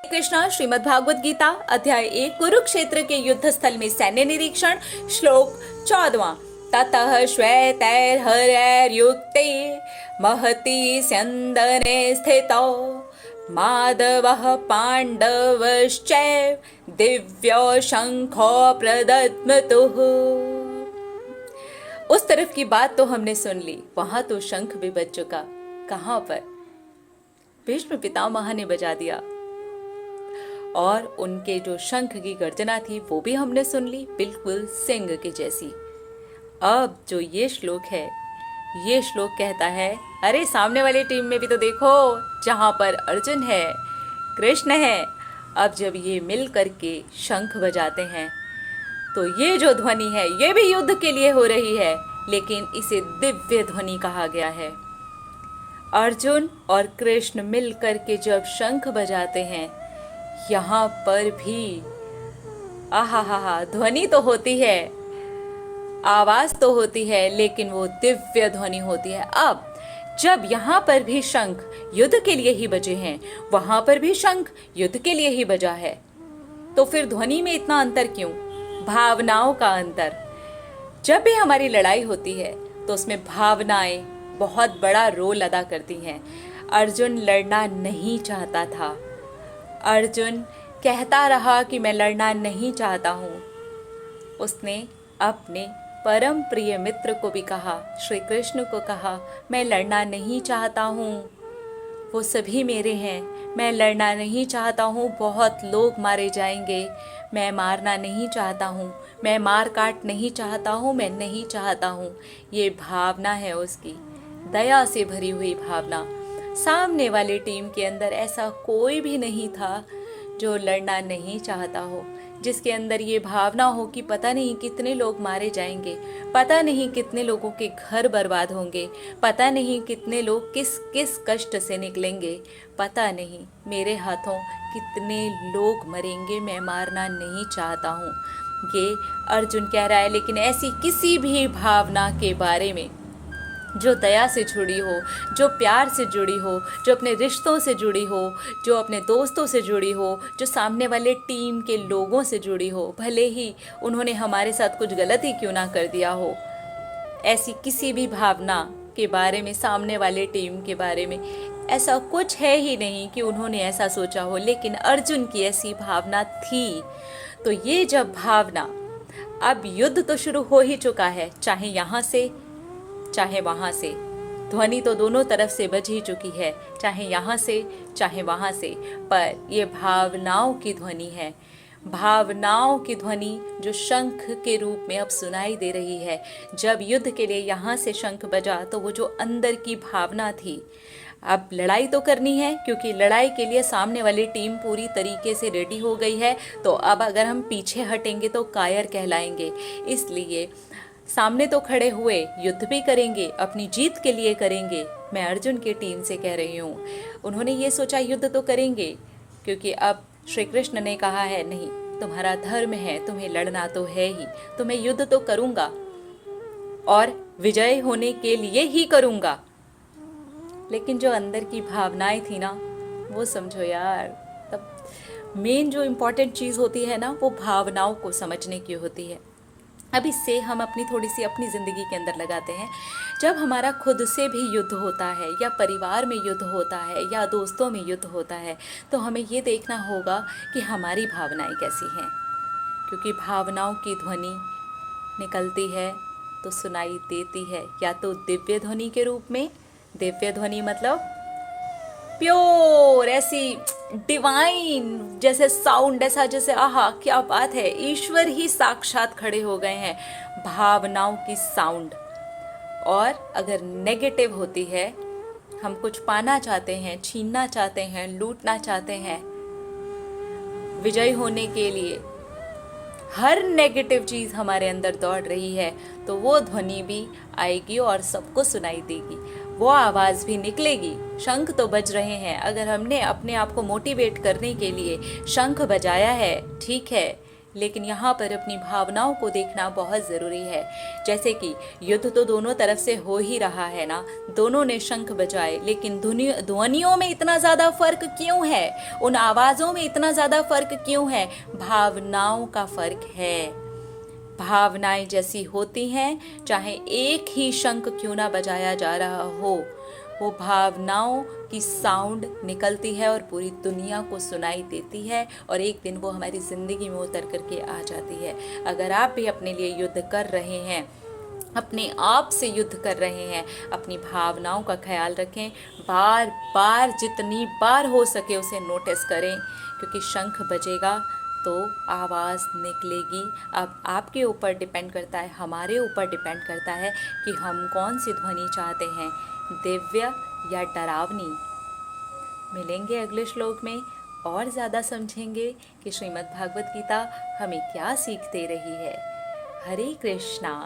कृष्णा श्रीमद् भागवत गीता अध्याय 1 कुरुक्षेत्र के युद्ध स्थल में सैन्य निरीक्षण। श्लोक 14। ततः श्वेतैर्हरैर्युक्ते महति स्यन्दने स्थितो माधवः पाण्डवश्चैव दिव्यो शंखो प्रदद्मतुः। उस तरफ की बात तो हमने सुन ली, वहां तो शंख भी बज चुका। कहां पर? भीष्म पितामह ने बजा दिया और उनके जो शंख की गर्जना थी वो भी हमने सुन ली, बिल्कुल सिंह की जैसी। अब जो ये श्लोक है, ये श्लोक कहता है, अरे सामने वाली टीम में भी तो देखो, जहां पर अर्जुन है, कृष्ण है। अब जब ये मिल करके शंख बजाते हैं तो ये जो ध्वनि है ये भी युद्ध के लिए हो रही है, लेकिन इसे दिव्य ध्वनि कहा गया है। अर्जुन और कृष्ण मिल करके जब शंख बजाते हैं, यहाँ पर भी आहा ध्वनि तो होती है, आवाज तो होती है, लेकिन वो दिव्य ध्वनि होती है। अब जब यहाँ पर भी शंख युद्ध के लिए ही बजे हैं, वहां पर भी शंख युद्ध के लिए ही बजा है, तो फिर ध्वनि में इतना अंतर क्यों? भावनाओं का अंतर। जब भी हमारी लड़ाई होती है तो उसमें भावनाएं बहुत बड़ा रोल अदा करती हैं। अर्जुन लड़ना नहीं चाहता था, अर्जुन कहता रहा कि मैं लड़ना नहीं चाहता हूँ। उसने अपने परम प्रिय मित्र को भी कहा, श्री कृष्ण को कहा, मैं लड़ना नहीं चाहता हूँ, वो सभी मेरे हैं, मैं लड़ना नहीं चाहता हूँ, बहुत लोग मारे जाएंगे, मैं मारना नहीं चाहता हूँ, मैं मार काट नहीं चाहता हूँ, मैं नहीं चाहता हूँ। ये भावना है उसकी, दया से भरी हुई भावना। सामने वाली टीम के अंदर ऐसा कोई भी नहीं था जो लड़ना नहीं चाहता हो, जिसके अंदर ये भावना हो कि पता नहीं कितने लोग मारे जाएंगे, पता नहीं कितने लोगों के घर बर्बाद होंगे, पता नहीं कितने लोग किस किस कष्ट से निकलेंगे, पता नहीं मेरे हाथों कितने लोग मरेंगे, मैं मारना नहीं चाहता हूँ। ये अर्जुन कह रहा है। लेकिन ऐसी किसी भी भावना के बारे में जो दया से जुड़ी हो, जो प्यार से जुड़ी हो, जो अपने रिश्तों से जुड़ी हो, जो अपने दोस्तों से जुड़ी हो, जो सामने वाले टीम के लोगों से जुड़ी हो, भले ही उन्होंने हमारे साथ कुछ गलत ही क्यों ना कर दिया हो, ऐसी किसी भी भावना के बारे में, सामने वाले टीम के बारे में ऐसा कुछ है ही नहीं कि उन्होंने ऐसा सोचा हो। लेकिन अर्जुन की ऐसी भावना थी। तो ये जब भावना, अब युद्ध तो शुरू हो ही चुका है, चाहे यहाँ से चाहे वहाँ से, ध्वनि तो दोनों तरफ से बज ही चुकी है, चाहे यहाँ से चाहे वहाँ से, पर ये भावनाओं की ध्वनि है, भावनाओं की ध्वनि जो शंख के रूप में अब सुनाई दे रही है। जब युद्ध के लिए यहाँ से शंख बजा तो वो जो अंदर की भावना थी, अब लड़ाई तो करनी है, क्योंकि लड़ाई के लिए सामने वाली टीम पूरी तरीके से रेडी हो गई है। तो अब अगर हम पीछे हटेंगे तो कायर कहलाएंगे, इसलिए सामने तो खड़े हुए, युद्ध भी करेंगे, अपनी जीत के लिए करेंगे। मैं अर्जुन की टीम से कह रही हूँ, उन्होंने ये सोचा युद्ध तो करेंगे, क्योंकि अब श्री कृष्ण ने कहा है, नहीं तुम्हारा धर्म है, तुम्हें लड़ना तो है ही, तो मैं युद्ध तो करूँगा और विजय होने के लिए ही करूँगा। लेकिन जो अंदर की भावनाएं थी ना, वो समझो यार, तब मेन जो इम्पोर्टेंट चीज़ होती है ना, वो भावनाओं को समझने की होती है। अब इससे हम अपनी थोड़ी सी अपनी ज़िंदगी के अंदर लगाते हैं। जब हमारा खुद से भी युद्ध होता है, या परिवार में युद्ध होता है, या दोस्तों में युद्ध होता है, तो हमें ये देखना होगा कि हमारी भावनाएं कैसी हैं, क्योंकि भावनाओं की ध्वनि निकलती है तो सुनाई देती है, या तो दिव्य ध्वनि के रूप में। दिव्य ध्वनि मतलब प्योर, ऐसी डिवाइन जैसे साउंड, ऐसा जैसे आहा क्या बात है, ईश्वर ही साक्षात खड़े हो गए हैं, भावनाओं की साउंड। और अगर नेगेटिव होती है, हम कुछ पाना चाहते हैं, छीनना चाहते हैं, लूटना चाहते हैं, विजय होने के लिए हर नेगेटिव चीज़ हमारे अंदर दौड़ रही है, तो वो ध्वनि भी आएगी और सबको सुनाई देगी, वो आवाज़ भी निकलेगी। शंख तो बज रहे हैं, अगर हमने अपने आप को मोटिवेट करने के लिए शंख बजाया है, ठीक है, लेकिन यहाँ पर अपनी भावनाओं को देखना बहुत ज़रूरी है। जैसे कि युद्ध तो दोनों तरफ से हो ही रहा है ना, दोनों ने शंख बजाए, लेकिन ध्वनियों में इतना ज़्यादा फर्क क्यों है, उन आवाज़ों में इतना ज़्यादा फर्क क्यों है? भावनाओं का फर्क है। भावनाएं जैसी होती हैं, चाहे एक ही शंख क्यों ना बजाया जा रहा हो, वो भावनाओं की साउंड निकलती है और पूरी दुनिया को सुनाई देती है, और एक दिन वो हमारी ज़िंदगी में उतर करके आ जाती है। अगर आप भी अपने लिए युद्ध कर रहे हैं, अपने आप से युद्ध कर रहे हैं, अपनी भावनाओं का ख्याल रखें, बार बार जितनी बार हो सके उसे नोटिस करें, क्योंकि शंख बजेगा तो आवाज़ निकलेगी। अब आपके ऊपर डिपेंड करता है, हमारे ऊपर डिपेंड करता है कि हम कौन सी ध्वनि चाहते हैं, दिव्य या डरावनी। मिलेंगे अगले श्लोक में और ज़्यादा समझेंगे कि श्रीमद् भागवत गीता हमें क्या सीख दे रही है। हरे कृष्णा।